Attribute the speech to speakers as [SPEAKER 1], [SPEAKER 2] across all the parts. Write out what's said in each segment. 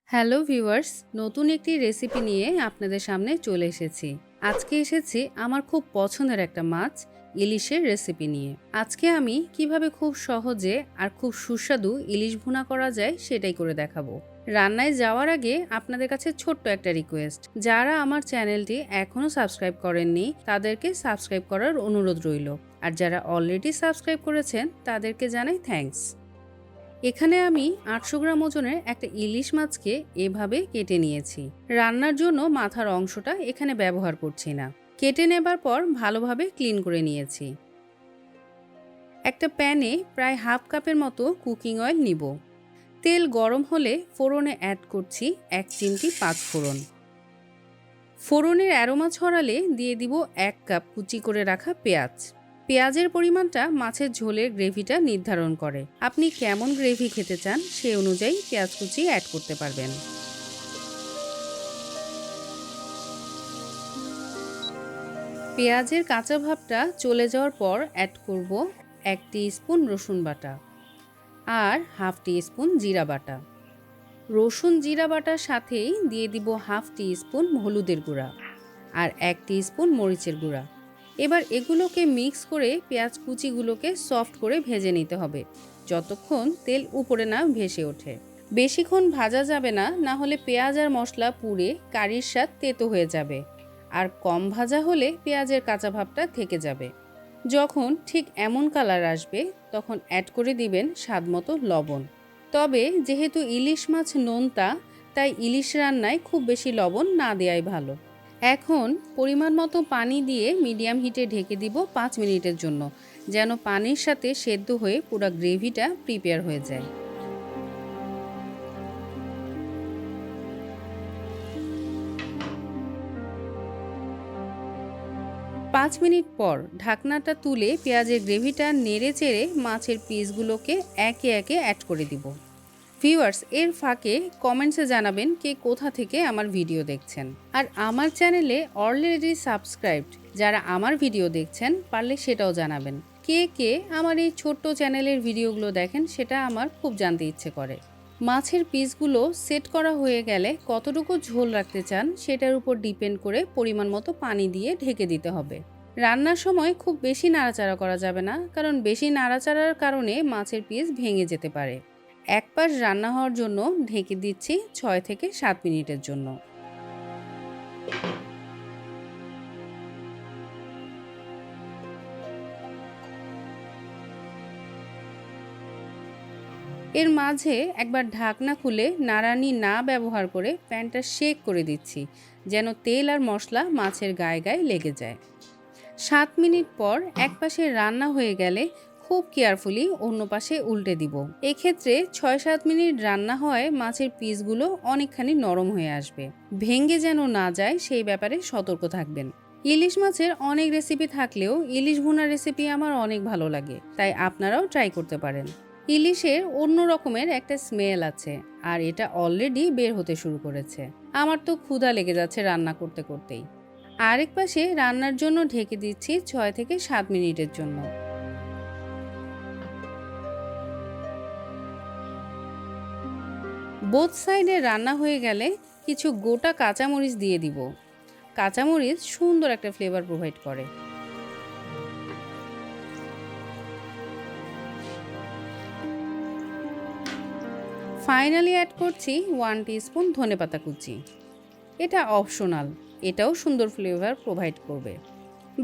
[SPEAKER 1] Hello viewers, নতুন একটি recipe নিয়ে আপনাদের সামনে চলে এসেছি। আজকে এসেছি আমার খুব পছন্দের একটা মাছ ইলিশের রেসিপি নিয়ে। আজকে আমি কিভাবে খুব সহজে আর খুব সুস্বাদু ইলিশ ভুনা করা যায় সেটাই করে দেখাবো। রান্নায় যাওয়ার আগে আপনাদের কাছে ছোট্ট একটা রিকোয়েস্ট, যারা আমার চ্যানেলটি এখনও সাবস্ক্রাইব করেননি তাদেরকে সাবস্ক্রাইব করার অনুরোধ রইল, আর যারা অলরেডি সাবস্ক্রাইব করেছেন তাদেরকে জানাই থ্যাঙ্কস। এখানে আমি 800 গ্রাম ওজনের একটা ইলিশ মাছকে এভাবে কেটে নিয়েছি। রান্নার জন্য মাথার অংশটা এখানে ব্যবহার করছি না। কেটে নেবার পর ভালোভাবে ক্লিন করে নিয়েছি। একটা প্যানে প্রায় হাফ কাপের মতো কুকিং অয়েল নিব। তেল গরম হলে ফোড়নে অ্যাড করছি 1 চিমটি 5 ফোড়ন। ফোড়নের অ্যারোমা ছড়ালে দিয়ে দিব 1 কাপ কুচি করে রাখা পেঁয়াজ। পেঁয়াজের পরিমাণটা মাছের ঝোলের গ্রেভিটা নির্ধারণ করে। আপনি কেমন গ্রেভি খেতে চান সেই অনুযায়ী পেঁয়াজ কুচি অ্যাড করতে পারবেন। পেঁয়াজের কাঁচা ভাবটা চলে যাওয়ার পর অ্যাড করব 1 টিস্পুন রসুন বাটা আর হাফ টিস্পুন জিরা বাটা। রসুন জিরা বাটার সাথেই দিয়ে দিব হাফ টিস্পুন হলুদের গুঁড়া আর 1 টিস্পুন মরিচের গুঁড়া। এবার এগুলোকে মিক্স করে পেঁয়াজ কুচিগুলোকে সফট করে ভেজে নিতে হবে, যতক্ষণ তেল উপরে না ভেসে ওঠে। বেশিক্ষণ ভাজা যাবে না, না হলে পেঁয়াজ আর মশলা পুড়ে কারির স্বাদ তেতো হয়ে যাবে, আর কম ভাজা হলে পেঁয়াজের কাঁচা ভাবটা থেকে যাবে। যখন ঠিক এমন কালার আসবে তখন অ্যাড করে দিবেন স্বাদমতো লবণ। তবে যেহেতু ইলিশ মাছ নোনতা, তাই ইলিশ রান্নায় খুব বেশি লবণ না দেওয়াই ভালো। এখন পরিমাণ মতো পানি দিয়ে মিডিয়াম হিটে ঢেকে দিব 5 মিনিটের জন্য, যেন পানির সাথে সেদ্ধ হয়ে পুরো গ্রেভিটা প্রিপেয়ার হয়ে যায়। 5 মিনিট পর ঢাকনাটা তুলে পেঁয়াজের গ্রেভিটা নেড়ে চেড়ে মাছের পিসগুলোকে একে একে অ্যাড করে দিব। ভিউয়ার্স, এর ফাঁকে কমেন্টসে জানাবেন কে কোথা থেকে আমার ভিডিও দেখছেন। আর আমার চ্যানেলে অলরেডি সাবস্ক্রাইবড যারা আমার ভিডিও দেখছেন, পারলে সেটাও জানাবেন। কে কে আমার এই ছোট্ট চ্যানেলের ভিডিওগুলো দেখেন সেটা আমার খুব জানতে ইচ্ছে করে। মাছের পিসগুলো সেট করা হয়ে গেলে কতটুকু ঝোল রাখতে চান সেটার উপর ডিপেন্ড করে পরিমাণ মতো পানি দিয়ে ঢেকে দিতে হবে। রান্নার সময় খুব বেশি নাড়াচাড়া করা যাবে না, কারণ বেশি নাড়াচাড়ার কারণে মাছের পিস ভেঙে যেতে পারে। এক পাশ রান্না হওয়ার জন্য ঢেকে দিচ্ছি 6 থেকে 7 মিনিটের জন্য। এর মাঝে একবার ঢাকনা খুলে নাড়ানি না ব্যবহার করে প্যানটা শেক করে দিচ্ছি, যেন তেল আর মশলা মাছের গায়ে গায়ে লেগে যায়। 7 মিনিট পর এক পাশে রান্না হয়ে গেলে খুব কেয়ারফুলি অন্য পাশে উল্টে দিব। এক্ষেত্রে 6-7 মিনিট রান্না হওয়ায় মাছের পিসগুলো অনেকখানি নরম হয়ে আসবে। ভেঙে যেন না যায় সেই ব্যাপারে সতর্ক থাকবেন। ইলিশ মাছের অনেক রেসিপি থাকলেও ইলিশ ভুনার রেসিপি আমার অনেক ভালো লাগে, তাই আপনারাও ট্রাই করতে পারেন। ইলিশের অন্য রকমের একটা স্মেল আছে, আর এটা অলরেডি বের হতে শুরু করেছে। আমার তো ক্ষুধা লেগে যাচ্ছে রান্না করতে করতেই। আরেক পাশে রান্নার জন্য ঢেকে দিচ্ছি 6 থেকে 7 মিনিটের জন্য। বোথ সাইডে রান্না হয়ে গেলে কিছু গোটা কাঁচামরিচ দিয়ে দিব। কাঁচামরিচ সুন্দর একটা ফ্লেভার প্রোভাইড করে। ফাইনালি অ্যাড করছি 1 টিস্পুন ধনেপাতা কুচি। এটা অপশনাল, এটাও সুন্দর ফ্লেভার প্রোভাইড করবে।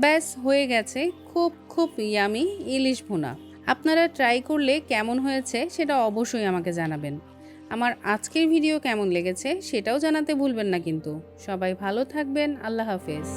[SPEAKER 1] ব্যাস হয়ে গেছে খুব খুব ইয়ামি ইলিশ ভুনা। আপনারা ট্রাই করলে কেমন হয়েছে সেটা অবশ্যই আমাকে জানাবেন। আমার আজকের ভিডিও কেমন লেগেছে সেটাও জানাতে ভুলবেন না কিন্তু। সবাই ভালো থাকবেন। আল্লাহ হাফেজ।